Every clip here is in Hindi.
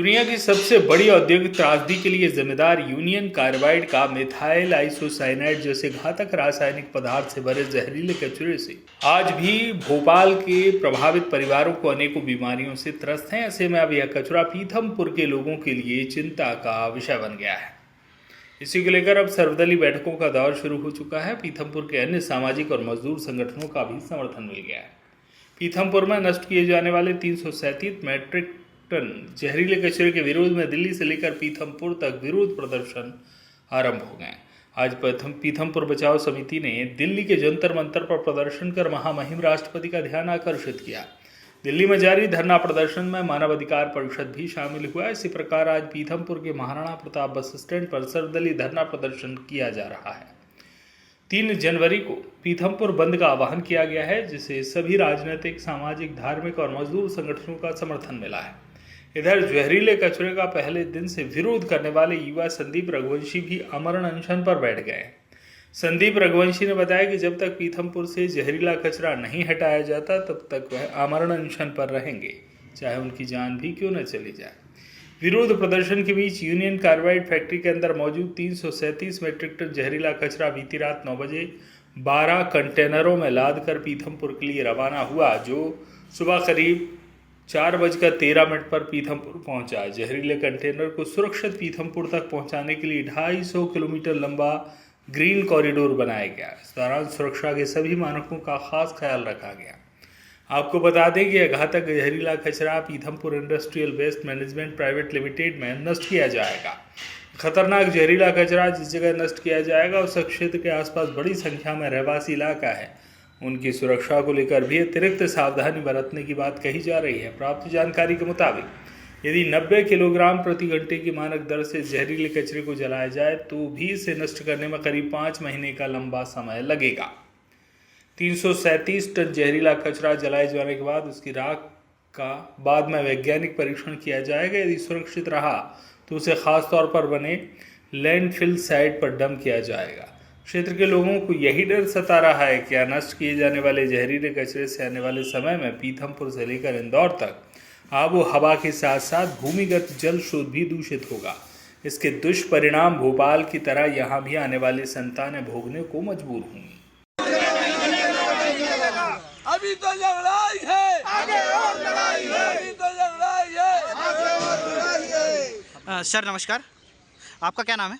दुनिया की सबसे बड़ी औद्योगिक त्रासदी के लिए जिम्मेदार यूनियन कार्बाइड का मिथाइल आइसोसाइनाइड जैसे घातक रासायनिक पदार्थ से भरे जहरीले कचरे से आज भी भोपाल के प्रभावित परिवारों को अनेकों बीमारियों से त्रस्त हैं। ऐसे में अब यह कचरा पीथमपुर के लोगों के लिए चिंता का विषय बन गया है। इसी को लेकर अब सर्वदलीय बैठकों का दौर शुरू हो चुका है। पीथमपुर के अन्य सामाजिक और मजदूर संगठनों का भी समर्थन मिल गया है। पीथमपुर में नष्ट किए जाने वाले 337 मैट्रिक टन जहरीले कचरे के विरोध में दिल्ली से लेकर पीथमपुर तक विरोध प्रदर्शन आरंभ हो गए। आज पीथमपुर बचाओ समिति ने दिल्ली के जंतर मंतर पर प्रदर्शन कर महामहिम राष्ट्रपति का ध्यान आकर्षित किया। दिल्ली में जारी धरना प्रदर्शन में मानव अधिकार परिषद भी शामिल हुआ। इसी प्रकार आज पीथमपुर के महाराणा प्रताप बस स्टैंड पर सर्वदलीय धरना प्रदर्शन किया जा रहा है। 3 जनवरी को पीथमपुर बंद का आह्वान किया गया है, जिसे सभी राजनीतिक, सामाजिक, धार्मिक और मजदूर संगठनों का समर्थन मिला है। इधर जहरीले कचरे का पहले दिन से विरोध करने वाले युवा संदीप रघुवंशी भी आमरण अनशन पर बैठ गए। संदीप रघुवंशी ने बताया कि जब तक पीथमपुर से जहरीला कचरा नहीं हटाया जाता तब तक वह आमरण अनशन पर रहेंगे, चाहे उनकी जान भी क्यों न चली जाए। विरोध प्रदर्शन के बीच यूनियन कार्बाइड फैक्ट्री के अंदर मौजूद 337 मैट्रिक टन जहरीला कचरा बीती रात 9 बजे 12 कंटेनरों में लाद कर पीथमपुर के लिए रवाना हुआ, जो सुबह करीब 4:13 पर पीथमपुर पहुंचा। जहरीले कंटेनर को सुरक्षित पीथमपुर तक पहुंचाने के लिए 250 किलोमीटर लंबा ग्रीन कॉरिडोर बनाया गया। इस दौरान सुरक्षा के सभी मानकों का खास ख्याल रखा गया। आपको बता दें कि यह घातक जहरीला कचरा Pithampur industrial waste management private limited में नष्ट किया जाएगा। खतरनाक जहरीला कचरा जिस जगह नष्ट किया जाएगा उस क्षेत्र के आसपास बड़ी संख्या में रहवासी इलाका है। उनकी सुरक्षा को लेकर भी अतिरिक्त सावधानी बरतने की बात कही जा रही है। प्राप्त जानकारी के मुताबिक यदि 90 किलोग्राम प्रति घंटे की मानक दर से जहरीले कचरे को जलाया जाए तो भी इसे नष्ट करने में करीब 5 महीने का लंबा समय लगेगा। 337 टन जहरीला कचरा जलाए जाने के बाद उसकी राख का बाद में वैज्ञानिक परीक्षण किया जाएगा। यदि सुरक्षित रहा तो उसे खास तौर पर बने लैंडफिल साइट पर डंप किया जाएगा। क्षेत्र के लोगों को यही डर सता रहा है कि नष्ट किए जाने वाले जहरीले कचरे से आने वाले समय में पीथमपुर से लेकर इंदौर तक आबो हवा के साथ साथ भूमिगत जल स्रोत भी दूषित होगा। इसके दुष्परिणाम भोपाल की तरह यहाँ भी आने वाली संतानें भोगने को मजबूर होंगी। अभी तो लड़ाई है, आगे और लड़ाई है, अभी तो लड़ाई है, आगे और लड़ाई है। सर नमस्कार, आपका क्या नाम है?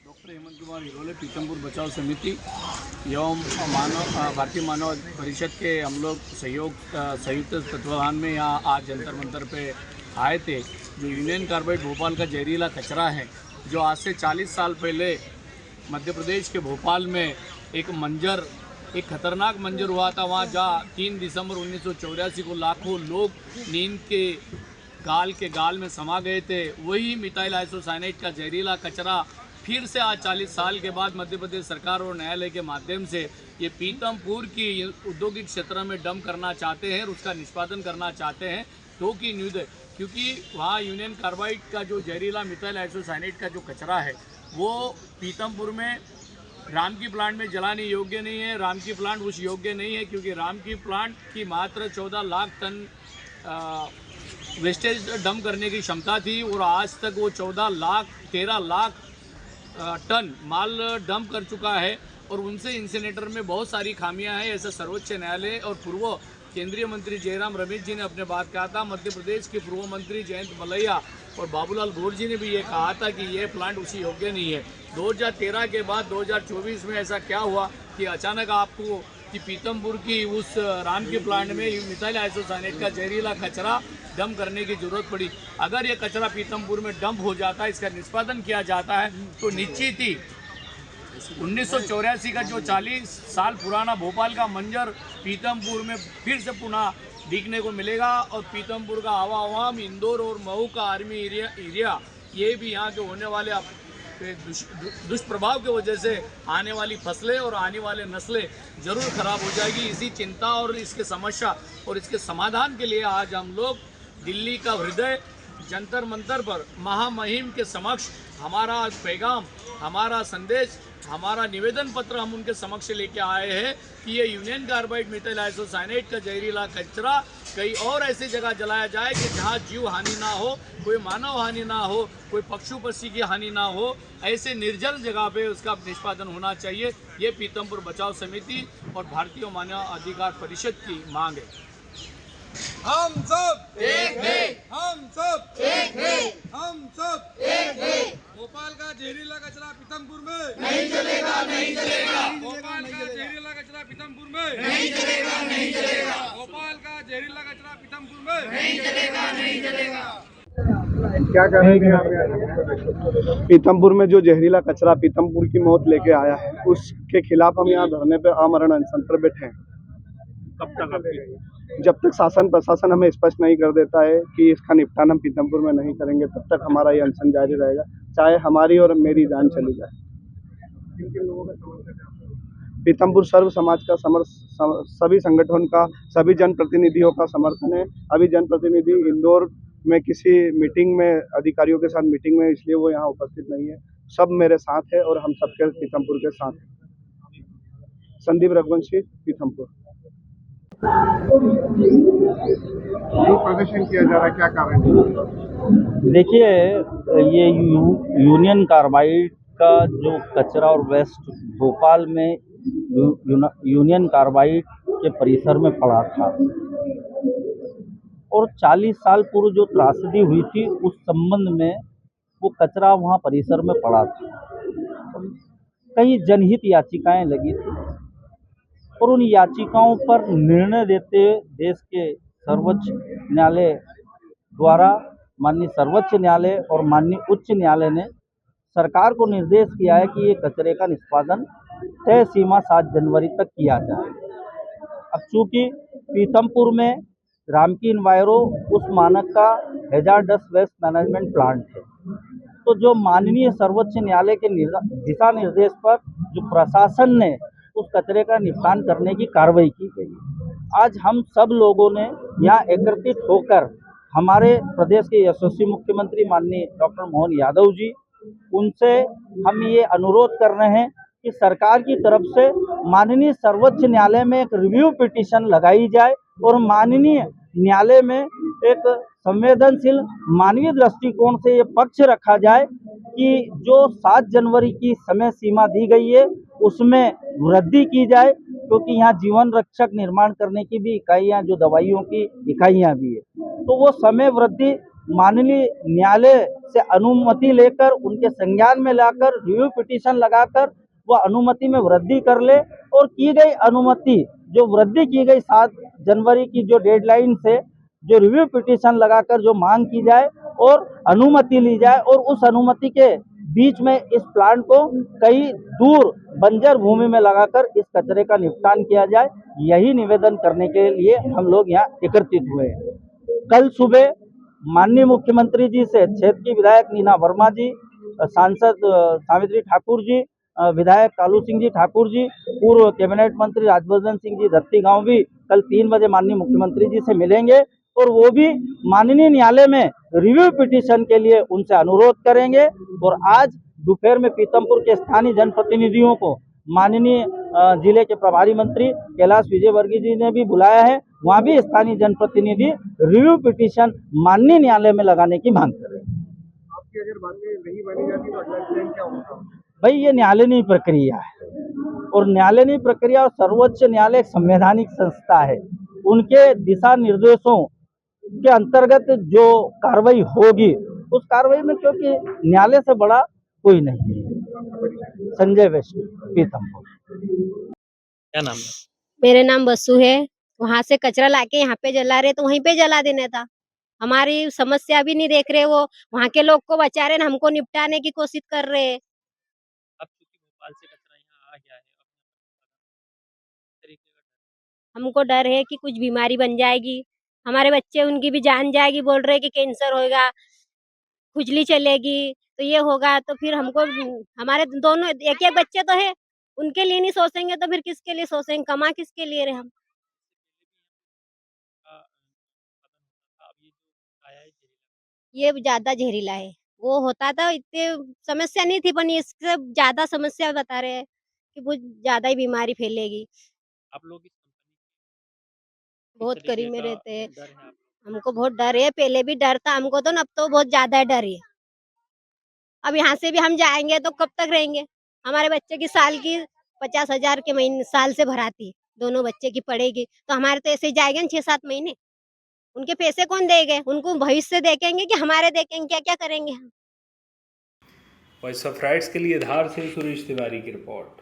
डॉक्टर हेमंत कुमार हिरोले, पीथमपुर बचाओ समिति एवं भारतीय मानव परिषद के हम लोग संयुक्त तत्वाधान में यहाँ आज जंतर मंतर पे आए थे। जो यूनियन कार्बाइड भोपाल का जहरीला कचरा है, जो आज से 40 साल पहले मध्य प्रदेश के भोपाल में एक खतरनाक मंजर हुआ था। वहाँ जहाँ 3 दिसंबर 1984 को लाखों लोग नींद के गाल में समा गए थे, वही मिथाइल आइसोसाइनाइड का जहरीला कचरा फिर से आज 40 साल के बाद मध्य प्रदेश सरकार और न्यायालय के माध्यम से ये पीथमपुर की औद्योगिक क्षेत्र में डंप करना चाहते हैं और उसका निष्पादन करना चाहते हैं। क्योंकि वहाँ यूनियन कार्बाइड का जो जहरीला मिथाइल आइसोसाइनाइड का जो कचरा है वो पीथमपुर में रामकी प्लांट में जलाने योग्य नहीं है। रामकी प्लांट उस योग्य नहीं है क्योंकि रामकी प्लांट की मात्र 14 लाख टन वेस्टेज डंप करने की क्षमता थी और आज तक वो 13 लाख टन माल डंप कर चुका है और उनसे इंसिनेटर में बहुत सारी खामियां हैं। ऐसा सर्वोच्च न्यायालय और पूर्व केंद्रीय मंत्री जयराम रमेश जी ने अपने बात कहा था। मध्य प्रदेश के पूर्व मंत्री जयंत मलैया और बाबूलाल गौर जी ने भी ये कहा था कि ये प्लांट उसी योग्य नहीं है। 2013 के बाद 2024 में ऐसा क्या हुआ कि अचानक आपको कि पीथमपुर की उस रामकी प्लांट में मिथाइल आइसोसाइनाइड का जहरीला कचरा डंप करने की जरूरत पड़ी। अगर ये कचरा पीथमपुर में डंप हो जाता है, इसका निष्पादन किया जाता है, तो निश्चित ही 1984 का जो 40 साल पुराना भोपाल का मंजर पीथमपुर में फिर से पुनः दिखने को मिलेगा और पीथमपुर का आवाम, इंदौर और महू का आर्मी एरिया ये भी यहाँ के होने वाले दुष्प्रभाव की वजह से आने वाली फसलें और आने वाले नस्लें जरूर खराब हो जाएगी। इसी चिंता और इसके समस्या और इसके समाधान के लिए आज हम लोग दिल्ली का हृदय जंतर मंतर पर महामहिम के समक्ष हमारा पैगाम, हमारा संदेश, हमारा निवेदन पत्र हम उनके समक्ष लेके आए हैं कि ये यूनियन कार्बाइड मेथिल आइसोसाइनेट का जहरीला कचरा कहीं और ऐसी जगह जलाया जाए कि जहाँ जीव हानि ना हो, कोई मानव हानि ना हो, कोई पशु पक्षी की हानि ना हो, ऐसे निर्जल जगह पे उसका निष्पादन होना चाहिए। ये पीतमपुर बचाव समिति और भारतीय मानव अधिकार परिषद की मांग है। हम सब एक हैं, हम सब एक हैं, हम सब एक हैं। भोपाल का जहरीला कचरा पीतमपुर में नहीं चलेगा, नहीं चलेगा। भोपाल का जहरीला कचरा पीतमपुर में नहीं चलेगा, नहीं चलेगा। भोपाल का जहरीला कचरा पीतमपुर में नहीं चलेगा, नहीं चलेगा। क्या करेंगे? पीतमपुर में जो जहरीला कचरा पीतमपुर की मौत लेके आया है, उसके खिलाफ हम यहाँ धरने पे आमरण अनशन पर बैठे हैं। कब तक? जब तक शासन प्रशासन हमें स्पष्ट नहीं कर देता है कि इसका निपटान हम पीतमपुर में नहीं करेंगे, तब तक हमारा ये अनशन जारी रहेगा, चाहे हमारी और मेरी जान चली जाए। पीतमपुर सर्व समाज का सभी संगठन का, सभी जनप्रतिनिधियों का समर्थन है। अभी जनप्रतिनिधि इंदौर में किसी मीटिंग में, अधिकारियों के साथ मीटिंग में, इसलिए वो यहाँ उपस्थित नहीं है। सब मेरे साथ है और हम सबके पीतमपुर के साथ हैं। संदीप रघुवंशी, पीतमपुर। जो प्रदर्शन किया जा रहा है, क्या कारण है? देखिए, ये यूनियन कार्बाइड का जो कचरा और वेस्ट भोपाल में यूनियन कार्बाइड के परिसर में पड़ा था और 40 साल पूर्व जो त्रासदी हुई थी, उस संबंध में वो कचरा वहाँ परिसर में पड़ा था। कई जनहित याचिकाएं लगी थी और उन याचिकाओं पर निर्णय देते देश के सर्वोच्च न्यायालय द्वारा माननीय सर्वोच्च न्यायालय और माननीय उच्च न्यायालय ने सरकार को निर्देश किया है कि ये कचरे का निष्पादन तय सीमा 7 जनवरी तक किया जाए। अब चूँकि पीतमपुर में रामकी इन्वायरो उस मानक का हैजार्डस वेस्ट मैनेजमेंट प्लांट है, तो जो माननीय सर्वोच्च न्यायालय के दिशा निर्देश पर जो प्रशासन ने उस कचरे का निपटान करने की कार्रवाई की गई। आज हम सब लोगों ने यहाँ एकत्रित होकर हमारे प्रदेश के यशस्वी मुख्यमंत्री माननीय डॉक्टर मोहन यादव जी, उनसे हम ये अनुरोध कर रहे हैं कि सरकार की तरफ से माननीय सर्वोच्च न्यायालय में एक रिव्यू पिटीशन लगाई जाए और माननीय न्यायालय में एक संवेदनशील मानवीय दृष्टिकोण से ये पक्ष रखा जाए कि जो 7 जनवरी की समय सीमा दी गई है उसमें वृद्धि की जाए, क्योंकि यहाँ जीवन रक्षक निर्माण करने की भी इकाइयाँ, जो दवाइयों की इकाइयाँ भी है, तो वो समय वृद्धि माननीय न्यायालय से अनुमति लेकर, उनके संज्ञान में लाकर, रिव्यू पिटीशन लगाकर वो अनुमति में वृद्धि कर ले और की गई अनुमति, जो वृद्धि की गई 7 जनवरी की जो डेडलाइन से, जो रिव्यू पिटीशन लगाकर जो मांग की जाए और अनुमति ली जाए और उस अनुमति के बीच में इस प्लांट को कई दूर बंजर भूमि में लगाकर इस कचरे का निपटान किया जाए। यही निवेदन करने के लिए हम लोग यहाँ एकत्रित हुए हैं। कल सुबह माननीय मुख्यमंत्री जी से क्षेत्र की विधायक नीना वर्मा जी, सांसद सावित्री ठाकुर जी, विधायक कालू सिंह जी ठाकुर जी, पूर्व कैबिनेट मंत्री राजवर्धन सिंह जी धरती गांव भी कल 3 बजे माननीय मुख्यमंत्री जी से मिलेंगे और वो भी माननीय न्यायालय में रिव्यू पिटीशन के लिए उनसे अनुरोध करेंगे। और आज दोपहर में पीतमपुर के स्थानीय जनप्रतिनिधियों को माननीय जिले के प्रभारी मंत्री कैलाश विजयवर्गीय जी ने भी बुलाया है, वहाँ भी स्थानीय जनप्रतिनिधि रिव्यू पिटीशन माननीय न्यायालय में लगाने की मांग करेंगे। आपकी अगर बातें नहीं मानी जाती तो अगला स्टेप क्या होगा? भाई, ये न्यायालयीय प्रक्रिया है और न्यायालयीय प्रक्रिया और सर्वोच्च न्यायालय एक संवैधानिक संस्था है। उनके दिशा निर्देशों के अंतर्गत जो कार्रवाई होगी, उस कार्रवाई में क्योंकि न्यायालय से बड़ा कोई नहीं है। संजय वैश्य, पीतमपुर। क्या नाम है? मेरे नाम बसु है। वहाँ से कचरा लाके यहाँ पे जला रहे तो वहीं पे जला देना था। हमारी समस्या भी नहीं देख रहे वो, वहाँ के लोग को बचा रहे, हमको निपटाने की कोशिश कर रहे हैं। अब चूंकि भोपाल से कचरा यहाँ आ गया है, हमको डर है कि कुछ बीमारी बन जाएगी, हमारे बच्चे, उनकी भी जान जाएगी। बोल रहे कि कैंसर होगा, खुजली चलेगी, तो ये होगा, तो फिर हमको, हमारे दोनों एक एक बच्चे तो है, उनके लिए नहीं सोचेंगे तो फिर किसके लिए सोचेंगे? कमा किसके लिए रहे हम? अब ये जो आया है ये ज़्यादा जहरीला है। वो होता तो इतने समस्या नहीं थी, पर इससे ज़्यादा समस्या बता रहे हैं कि कुछ ज़्यादा ही बीमारी फैलेगी। आप लोग इस कंपनी बहुत किस करीब तरीके में का रहते हैं। डर है आप? हमको बहुत डर है, पहले भी डर था हमको, तो अब तो बहुत ज़्यादा डर है। अब यहाँ से भी हम जाएँगे तो कब तक रहेंगे? हमारे बच्चे की साल की 50,000 के महीने साल से भराती, दोनों बच्चे की पढ़ेगी, तो हमारे तो ऐसे ही जाएँगे ना 6-7 महीने। उनके पैसे कौन देंगे? उनको भविष्य देखेंगे कि हमारे देखेंगे, क्या-क्या करेंगे हम? वॉइस ऑफ राइट्स के लिए धार से सुरेश तिवारी की रिपोर्ट।